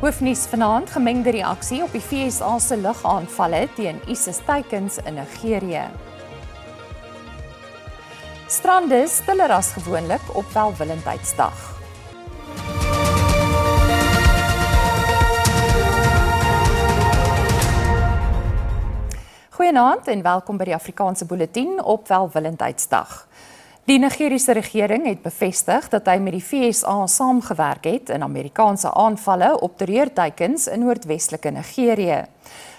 Hoofnuus vanaand gemengde reaksie op die VSA se lugaanvalle teen ISIS-teikens in Nigerië. Strande stiller as gewoonlik op Welwillendheidsdag. Goeienaand en welkom by die Afrikaanse Bulletin op Welwillendheidsdag. Die Nigeriese regering het bevestig dat hy met die VSA saamgewerk het in Amerikaanse aanvalle op terreurteikens in noordwestelike Nigerië.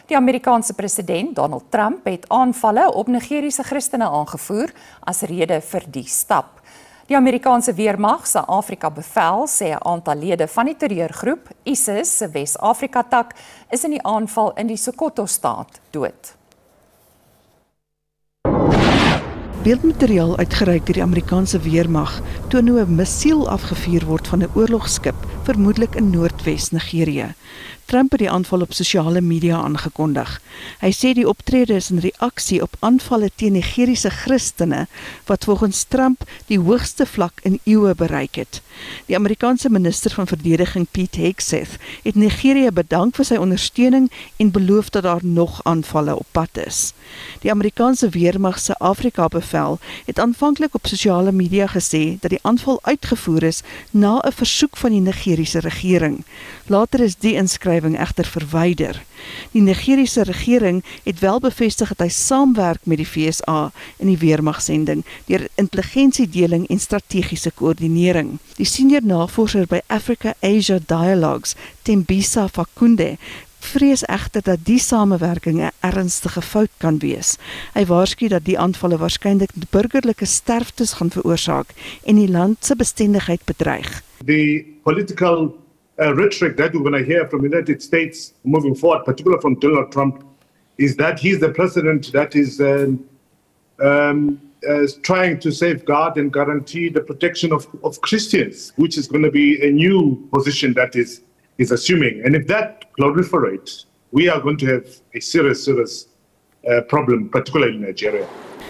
Die Amerikaanse president Donald Trump het aanvalle op Nigeriese Christene aangevoer as rede vir die stap. Die Amerikaanse weermag se Afrika bevel sê 'n aantal lede van die terreurgroep ISIS se Wes-Afrika tak is in die aanval in die Sokoto-staat dood. Beeldmateriaal uitgereik deur die Amerikaanse weermag toon hoe 'n missiel afgevuur word van 'n oorlogskip, vermoedelik in Noordwes Nigerië. Trump het die aanval op sosiale media aangekondig. Hy sê die optrede is in reaksie op aanvalle teen Nigeriese Christene wat volgens Trump die hoogste vlak in eeue bereik het. Die Amerikaanse minister van verdediging Pete Hegseth het Nigerië bedank vir sy ondersteuning en beloof dat daar nog aanvalle op pad is. Die Amerikaanse weermag se Afrika bevel het aanvanklik op sosiale media gesê dat die aanval uitgevoer is na 'n versoek van die Nigeriese regering. Later is die inskrywing egter verwyder. Die Nigeriese regering het wel bevestig dat hy saamwerk met die VSA in die weermagsending deur intelligensiedeling en strategiese koördinering. Die senior navorser by Africa-Asia Dialogues, Tembisa Fakunde, vrees egter dat die samewerking 'n ernstige fout kan wees. Hy waarsku dat die aanvalle waarskynlik burgerlike sterftes gaan veroorsaak en die land se bestendigheid bedreig. The political rhetoric that we're going to hear from the United States moving forward, particularly from Donald Trump, is that he's the president that is trying to safeguard and guarantee the protection of Christians, which is going to be a new position that is assuming. And if that proliferates, we are going to have a serious problem, particularly in Nigeria.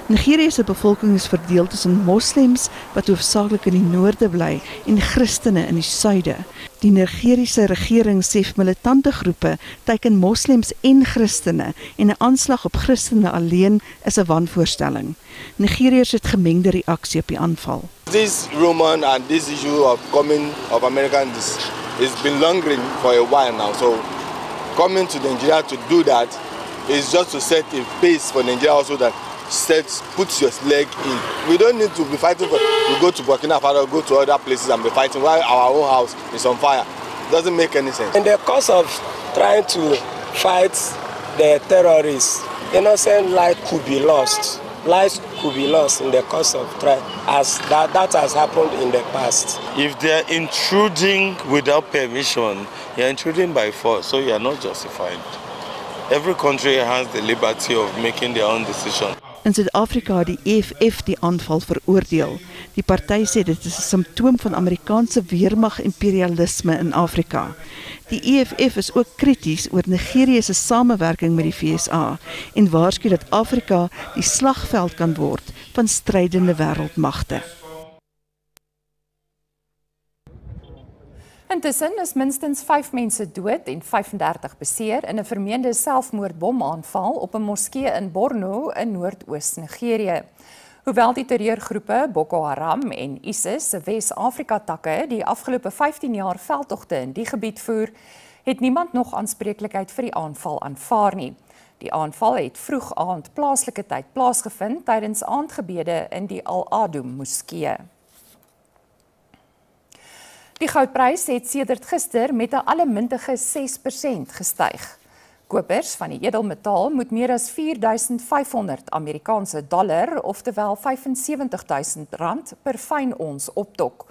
Nigerië se bevolking is verdeel tussen moslems wat hoofsaaklik in die noorde bly en Christene in die suide. Die Nigeriese regering sê militante groepe teiken moslems en Christene en 'n aanslag op Christene alleen is 'n wanvoorstelling. Nigeriërs het gemengde reaksie op die aanval. This rumor and this issue of coming of Americans is been lingering for a while now. So coming to Nigeria to do that is just to set a pace for Nigeria also that puts your leg in. We don't need to be fighting to go to Burkina Faso, go to other places and be fighting while our own house is on fire. It doesn't make any sense. In the course of trying to fight the terrorists, innocent life could be lost. Lives could be lost in the course of trying, as that has happened in the past. If they're intruding without permission, you're intruding by force, so you're not justified. Every country has the liberty of making their own decision. In Suid-Afrika het die EFF die aanval veroordeel. Die party sê dit is 'n simptoom van Amerikaanse weermag imperialisme in Afrika. Die EFF is ook krities oor Nigerië se samewerking met die VSA en waarsku dat Afrika die slagveld kan word van strydende wêreldmagte. Intussen is minstens 5 mense dood en 35 beseer in 'n vermeende selfmoordbomaanval op 'n moskee in Borno in Noordoos Nigerië. Hoewel die terreurgroepe Boko Haram en ISIS se Wes-Afrika takke die afgelope 15 jaar veldtogte in die gebied voer, het niemand nog aanspreeklikheid vir die aanval aanvaar nie. Die aanval het vroeg aand plaaslike tyd plaasgevind tydens aandgebede in die Al-Adoum moskee. Die goudprys het sedert gister met 'n allemintige 6% gestyg. Kopers van die edelmetaal moet meer as 4.500 Amerikaanse dollar, oftewel R75.000 per fyn ons optok.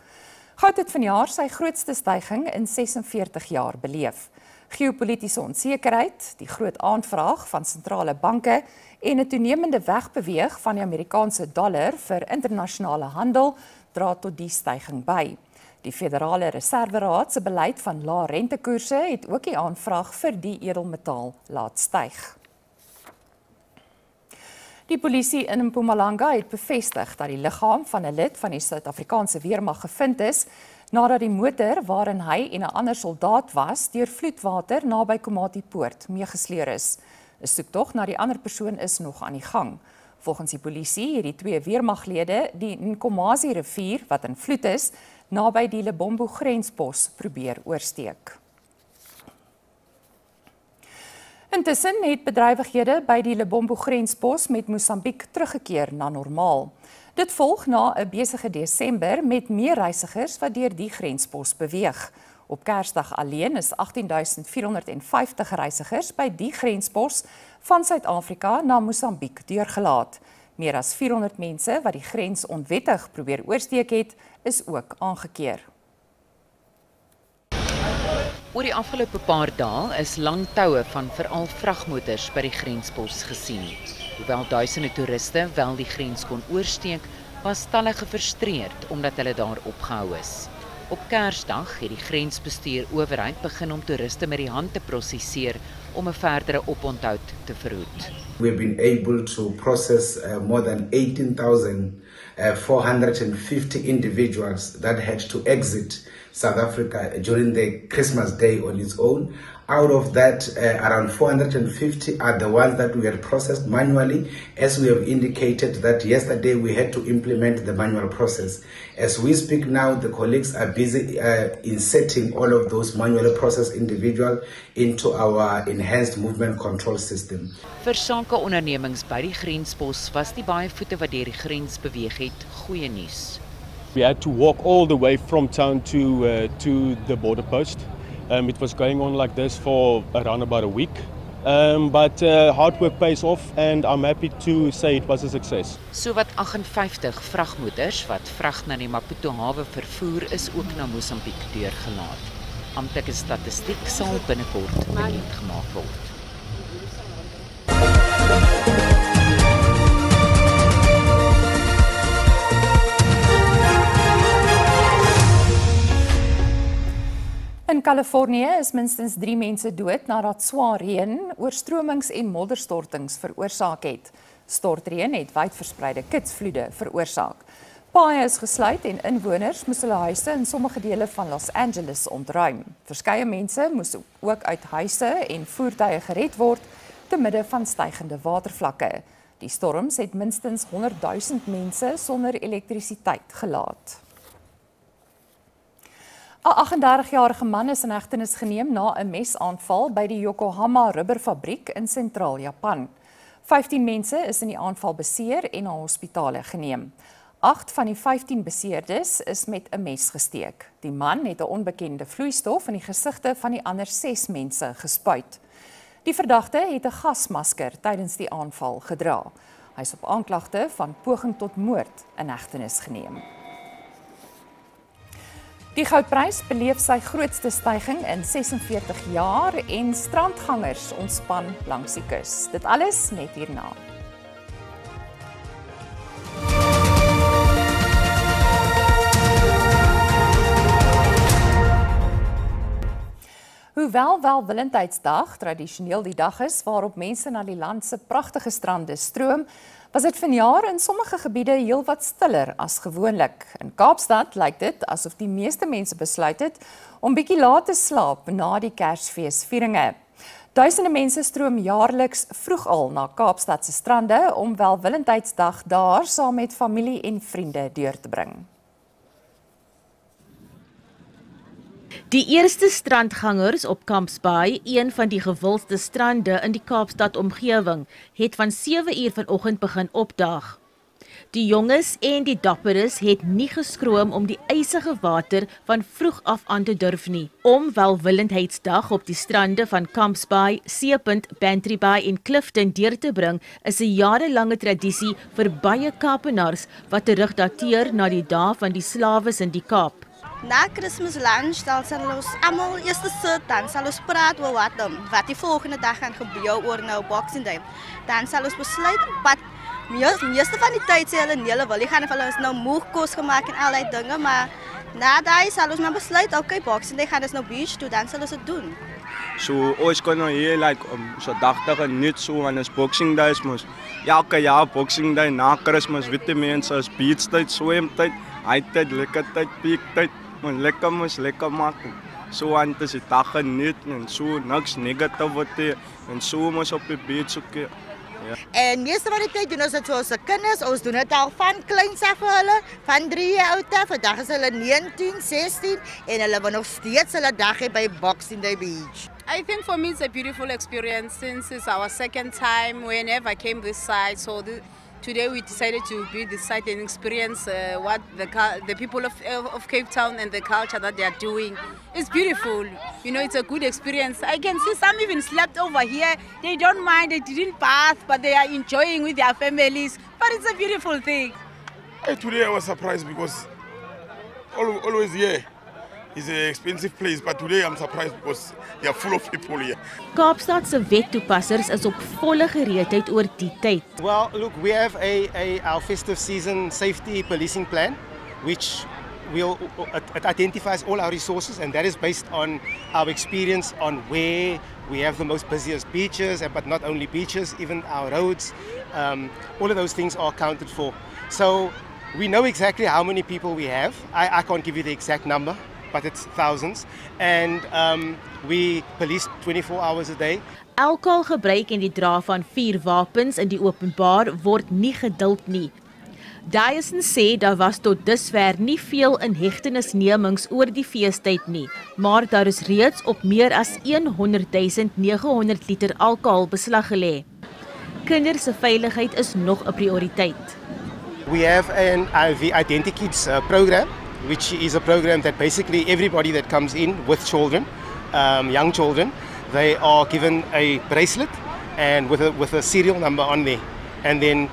Goud het vanjaar sy grootste styging in 46 jaar beleef. Geopolitiese onsekerheid, die groot aanvraag van sentrale banke en 'n toenemende wegbeweeg van die Amerikaanse dollar vir internasionale handel dra tot die styging by. Die Federale Reserveraad se beleid van lae rentekoerse het ook die aanvraag vir die edelmetaal laat styg. Die polisie in Mpumalanga het bevestig dat die liggaam van 'n lid van die Suid-Afrikaanse weermag gevind is nadat die motor waarin hy en 'n ander soldaat was deur vloedwater naby Komati Poort meegesleer is. 'n Soektog na die ander persoon is nog aan die gang. Volgens die polisie het die 2 weermaglede die Nkomazi rivier wat in vloed is, naby die Lebombo grenspos probeer oorsteek. Intussen het bedrywighede by die Lebombo grenspos met Mosambiek teruggekeer na normaal. Dit volg na 'n besige Desember met meer reisigers wat deur die grenspos beweeg. Op Kersdag alleen is 18.450 reisigers by die grenspos van Suid-Afrika na Mosambiek deurgelaat. Meer as 400 mense wat die grens onwettig probeer oorsteek het, is ook aangekeer. Oor die afgelope paar dae is lang toue van veral vragmotors by die grenspos gesien. Hoewel duisende toeriste wel die grens kon oorsteek, was talle gefrustreerd omdat hulle daar opgehou is. Op Kersdag het die grensbestuur owerheid begin om toeriste met die hand te prosesseer om 'n verdere oponthoud te verhoed. We've been able to process more than 18,450 individuals that had to exit South Africa during the Christmas day on its own. Out of that, around 450 are the ones that we had processed manually. As we have indicated that yesterday we had to implement the manual process. As we speak now, the colleagues are busy inserting all of those manually processed individuals into our enhanced movement control system. Vir sakeondernemings by die grenspos was die baie voete wat deur die grens beweeg het, goeie nuus. We had to walk all the way from town to the border post. It was going on like this for around about a week, but hard work pays off and I'm happy to say it was a success. So wat 58 vragmotors wat vrag na die Maputo hawe vervoer is ook na Mosambiek deurgelaat. Amptelike statistiek sal binnekort bekend gemaak word. In Kalifornië is minstens 3 mense dood nadat swaar reën oorstromings en modderstortings veroorsaak het. Stortreën het wydverspreide kitsvloede veroorsaak. Paaie is gesluit en inwoners moes hulle huise in sommige dele van Los Angeles ontruim. Verskeie mense moes ook uit huise en voertuie gered word te midde van stygende watervlakke. Die storms het minstens 100,000 mense sonder elektrisiteit gelaat. 'n 38-jarige man is in hegtenis geneem na 'n mesaanval by die Yokohama rubberfabriek in sentraal Japan. 15 mense is in die aanval beseer en na hospitale geneem. 8 van die 15 beseerdes is met 'n mes gesteek. Die man het 'n onbekende vloeistof in die gesigte van die ander 6 mense gespuit. Die verdagte het 'n gasmasker tydens die aanval gedra. Hy is op aanklagte van poging tot moord in hegtenis geneem. Die goudprys beleef sy grootste styging in 46 jaar en strandgangers ontspan langs die kus. Dit alles net hierna. Hoewel Welwillendheidsdag tradisioneel die dag is waarop mense na die land se pragtige strande stroom, was dit vanjaar in sommige gebiede heelwat stiller as gewoonlik. In Kaapstad lyk dit asof die meeste mense besluit het om bietjie laat te slaap na die Kersfeesvieringe. Duisende mense stroom jaarliks vroeg al na Kaapstad se strande om Welwillendheidsdag daar saam met familie en vriende deur te bring. Die eerste strandgangers op Camps Bay, een van die gewildste strande in die Kaapstad omgewing, het van 7 uur vanoggend begin opdaag. Die jonges en die dapperes het nie geskroom om die ysige water van vroeg af aan te durf nie. Om Welwillendheidsdag op die strande van Camps Bay, Seepunt, Bantry Bay en Clifton deur te bring, is 'n jarelange tradisie vir baie Kaapenaars wat terugdateer na die dae van die slawes in die Kaap. Na Christmas lunch dan sal ons almal eers sit, dan sal ons praat oor wat die volgende dag gaan gebeur oor nou Boxing Day. Dan sal ons besluit wat meeste van die tyd sê hulle nee, hulle wil nie gaan of hulle is nou moeg kos gemaak en allerlei dinge, maar na daai sal ons maar besluit, okay, Boxing Day gaan ons nou beach toe, dan sal ons dit doen. So ons kan nou hier so dagtig en net so aan ons Boxing Day mos. Elke jaar Boxing Day na Kersfees, weet die mense as beach tyd, swemtyd, high tyd, lekker tyd, peak tyd. moet lekker maak. So aan te sit dag geniet en so niks negativiteit en so mos op die beach ook. Ja. En meeste van die tyd doen ons dit vir ons kinders. Ons doen dit al van kleins af vir hulle, van 3 jaar oud af. Vandag is hulle 19, 16 en hulle wil nog steeds hulle dag hê by Boxing Day Beach. I think for me it's a beautiful experience since it's our second time whenever I came this side. So today we decided to be this side and experience what the people of Cape Town and the culture that they are doing. It's beautiful. You know, it's a good experience. I can see some even slept over here. They don't mind, they didn't bath, but they are enjoying with their families. But it's a beautiful thing. Today I was surprised because always here. It's an expensive place, but today I'm surprised because they are full of people here. Kaapstad se wettoepassers is op volle gereedheid oor die tyd. Well, look, we have our festive season safety policing plan, which it identifies all our resources, and that is based on our experience on where we have the most busiest beaches, but not only beaches, even our roads. All of those things are accounted for. So we know exactly how many people we have. I can't give you the exact number, but it's thousands, and we police 24 hours a day. Alkohol gebruik en die dra van vuurwapens in die openbaar word nie geduld nie. Dyson sê daar was tot dusver nie veel inhegtenisnemings oor die feestyd nie, maar daar is reeds op meer as 100.900 liter alkohol beslag gelê. Kinders se veiligheid is nog 'n prioriteit. We have the Identikids program, which is a program that basically everybody that comes in with children, young children, they are given a bracelet and with a serial number on there, and then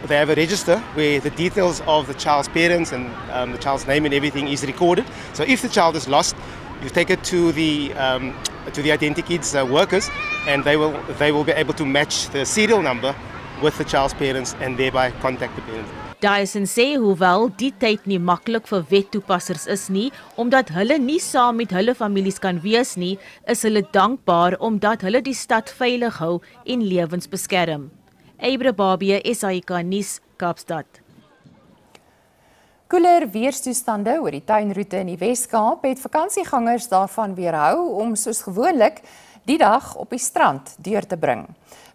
they have a register where the details of the child's parents and the child's name and everything is recorded. So if the child is lost, you take it to the Identikids workers, and they will be able to match the serial number with the child's parents and thereby contact the parents. Dyson sê hoewel die tyd nie maklik vir wettoepassers is nie, omdat hulle nie saam met hulle families kan wees nie, is hulle dankbaar omdat hulle die stad veilig hou en lewens beskerm. Ebre Babie, SAIK nuus, Kaapstad. Koeler weerstoestande oor die tuinroete in die Wes-Kaap het vakansiegangers daarvan weerhou om soos gewoonlik die dag op die strand deur te bring.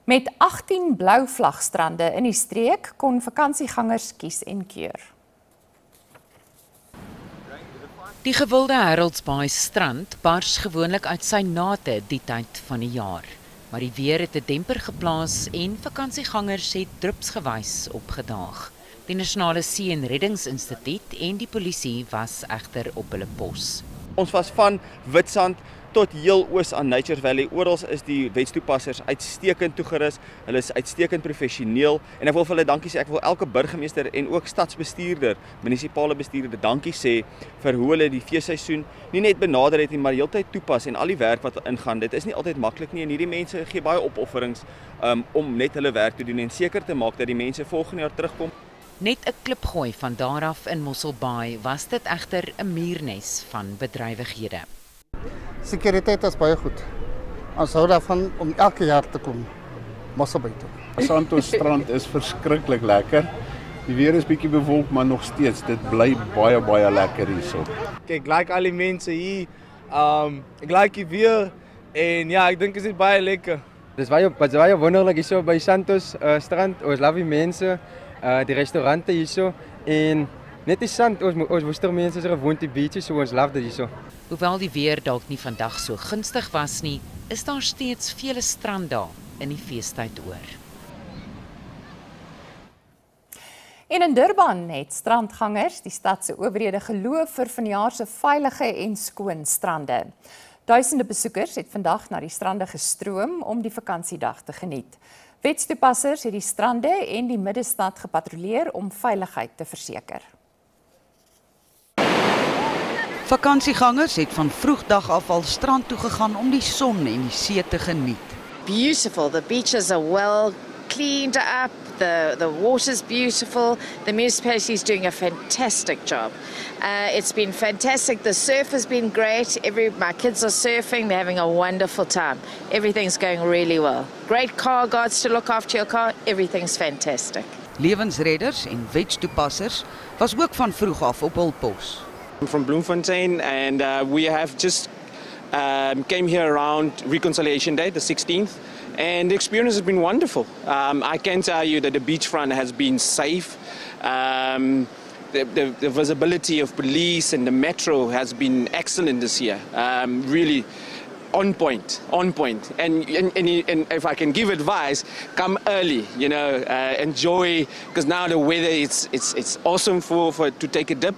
Met 18 blou vlagstrande in die streek kon vakansiegangers kies en keur. Die gewilde Harold's strand bars gewoonlik uit sy nate die tyd van die jaar. Maar die weer het 'n demper geplaas en vakansiegangers het drupsgewys opgedaag. Die Nasionale See- en Reddingsinstituut en die polisie was egter op hulle pos. Ons was van Witstrand tot heel oos aan Nature Valley. Oral is die wetstoepassers uitstekend toegerus. Hulle is uitstekend professioneel en ek wil vir hulle dankie sê. Ek wil elke burgemeester en ook stadsbestuurder, munisipale bestuurder dankie sê vir hoe hulle die feesseisoen nie net benader het nie, maar heeltyd toepas en al die werk wat ingaan. Dit is nie altyd maklik nie en hierdie mense gee baie opofferings om net hulle werk te doen en seker te maak dat die mense volgende jaar terugkom. Net 'n klipgooi van daar af in Mossel Bay was dit egter 'n muurnes van bedrywighede. Sekuriteit is baie goed. Ons hou daarvan om elke jaar te kom Mossel Bay toe. Santos strand is verskriklik lekker. Die weer is bietjie bewolk, maar nog steeds, dit bly baie lekker hierso. Ek like al die mense hier. Ek like die weer en ja, ek dink dit is baie lekker. Dis baie wonderlik hierso by Santos strand. Ons love die mense, die restaurante hierso en net die sand, ons Woestermense is gewoond die beaches, so ons love dit hierso. Hoewel die weer dalk nie vandag so gunstig was nie, is daar steeds vele stranddae in die feestyd oor. En in Durban het strandgangers die stad se owerhede geloof vir vanjaar se veilige en skoon strande. Duisende besoekers het vandag na die strande gestroom om die vakansiedag te geniet. Wetstoepassers het die strande en die middestad gepatrolleer om veiligheid te verseker. Vakansiegangers het van vroegdag af al strand toe gegaan om die son en die see te geniet. Beautiful. The beaches are well cleaned up. The water's beautiful. The municipality is doing a fantastic job. It's been fantastic. The surf has been great. My kids are surfing. They're having a wonderful time. Everything's going really well. Great car guards to look after your car. Everything's fantastic. Lewensredders en wetstoepassers was ook van vroeg af op hul pos. I'm from Bloemfontein, and we have just came here around Reconciliation Day, the 16th, and the experience has been wonderful. I can tell you that the beachfront has been safe. The visibility of police and the metro has been excellent this year. Really on point. And if I can give advice, come early. Enjoy, because now the weather it's awesome to take a dip.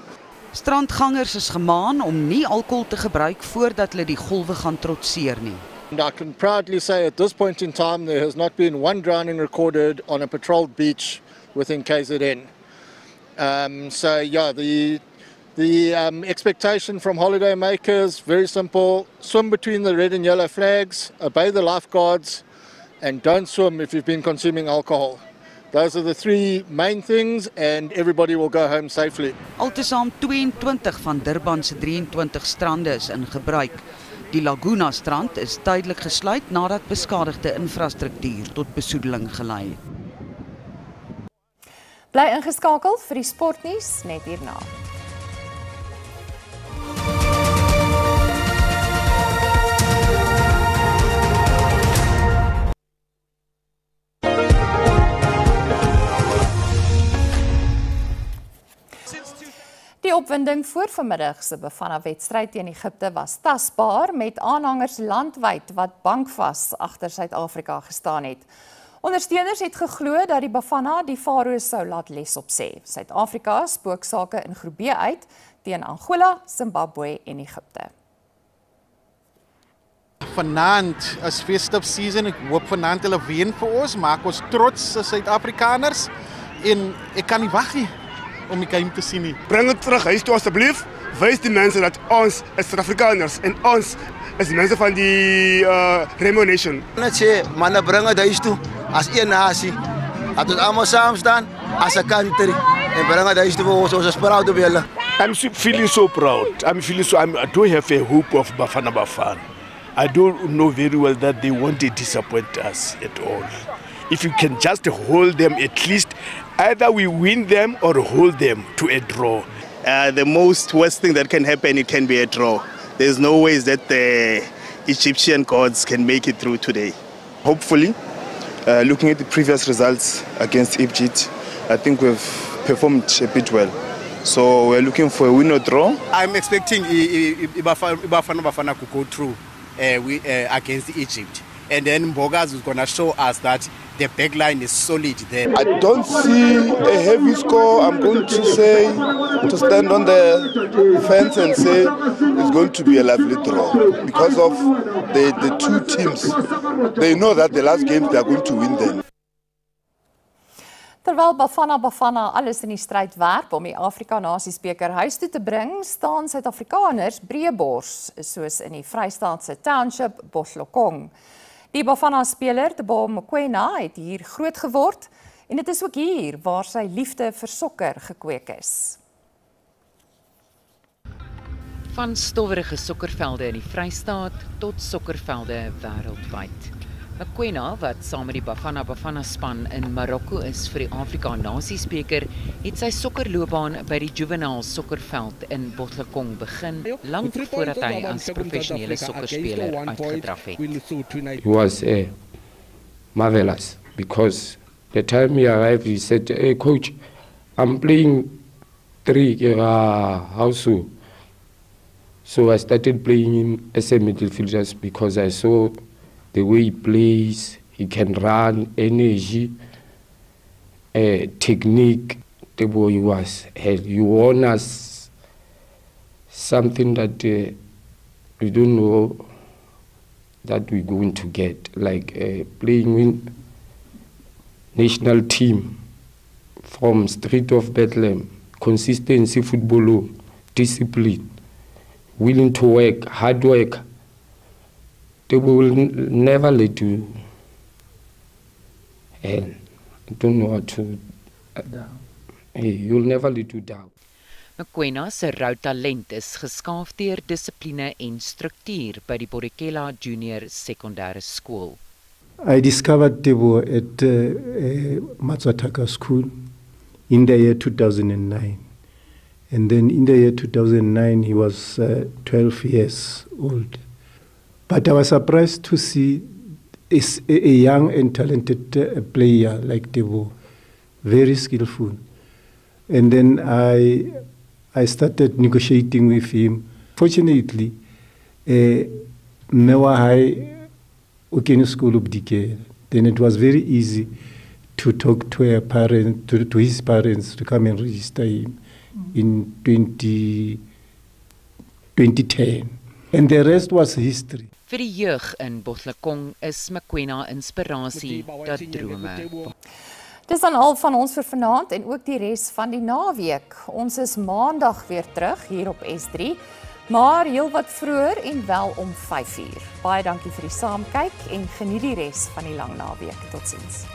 Strandgangers is gemaan om nie alkohol te gebruik voordat hulle die golwe gaan trotseer nie. And I can proudly say at this point in time there has not been one drowning recorded on a patrolled beach within KZN. So yeah, the expectation from holiday makers, very simple: swim between the red and yellow flags, obey the lifeguards, and don't swim if you've been consuming alcohol. Those are the three main things, and everybody will go home safely. Altesaam 22 van Durban se 23 strande is in gebruik. Die Laguna strand is tydelik gesluit nadat beskadigde infrastruktuur tot besoedeling gelei het. Bly ingeskakel vir die sportnuus net hierna. Die opwinding voor vanmiddag se Bafana-wedstryd teen Egipte was tasbaar met aanhangers landwyd wat bankvas agter Suid-Afrika gestaan het. Ondersteuners het geglo dat die Bafana die Faroes sou laat les op sê. Suid-Afrika spook sake in groep B uit teen Angola, Zimbabwe en Egipte. Vanaand is festive season. Ek hoop vanaand hulle wen vir ons, maak ons trots as Suid-Afrikaners en ek kan nie wag nie om die game te sien nie. Bring het terug huis toe asseblief. Wys die mense dat ons is Suid-Afrikaners en ons is die mense van die Rainbow Nation. Net sê, manne bring het huis toe as een nasie. Dat ons almal saam staan as 'n country en bring het huis toe vir ons is proud of julle. I'm feeling so proud. I do have a hope of Bafana Bafana. I don't know very well that they won't disappoint us at all. If you can just hold them, at least either we win them or hold them to a draw. The most worst thing that can happen, it can be a draw. There's no ways that the Egyptian gods can make it through today. Hopefully, looking at the previous results against Egypt, I think we've performed a bit well. So we're looking for a win or draw. I'm expecting Bafana to go through against Egypt. And then Mbogas is going to show us that the back line is solid there. I don't see a heavy score. I'm going to stand on the fence and say it's going to be a lovely draw. Because of the two teams, they know that the last games they are going to win them. Terwyl Bafana alles in die stryd werp om die Afrika Nasiesbeker huis toe te bring, staan Suid-Afrikaners breëbors, soos in die Vrystaatse township Botlokong. Die Bafana-speler, Teboho Mokoena, het hier groot geword en dit is ook hier waar sy liefde vir sokker gekweek is. Van stowwerige sokkervelde in die Vrystaat tot sokkervelde wêreldwyd. Mokoena, wat saam met die Bafana span in Marokko is vir die Afrika Nasiesbeker, het sy sokkerloopbaan by die Juvenile sokkerveld in Botlokong begin, lank voordat hy as professionele sokkerspeler uitgedraf het. It was marvelous because the time he arrived, he said, "Hey coach, I'm playing 3 house." So I started playing him as a midfielder because I saw the way he plays, he can run, energy, technique. The boy he won us something that we don't know that we're going to get, like playing in national team from Street of Bethlehem, consistency, football, discipline, willing to work, hard work. They will never let you I don't know how to you'll never let you down. Mokoena se rou talent is geskaaf deur dissipline en struktuur by die Borikela Junior Sekondêre Skool. I discovered Teboho at Matswataka School in the year 2009. And then in the year 2009, he was 12 years old. But I was surprised to see a young and talented player like Teboho, very skillful. And then I started negotiating with him. Fortunately, Mewa High Ukeni School of Dike. Then it was very easy to talk to her parents, to his parents, to come and register him in 2010. And the rest was history. Vir die jeug in Botlekong is Mokoena inspirasie dat drome. Dis dan al van ons vir vanaand en ook die res van die naweek. Ons is maandag weer terug hier op S3, maar heel wat vroeër en wel om 5:00. Baie dankie vir die saamkyk en geniet die res van die lang naweek. Totsiens.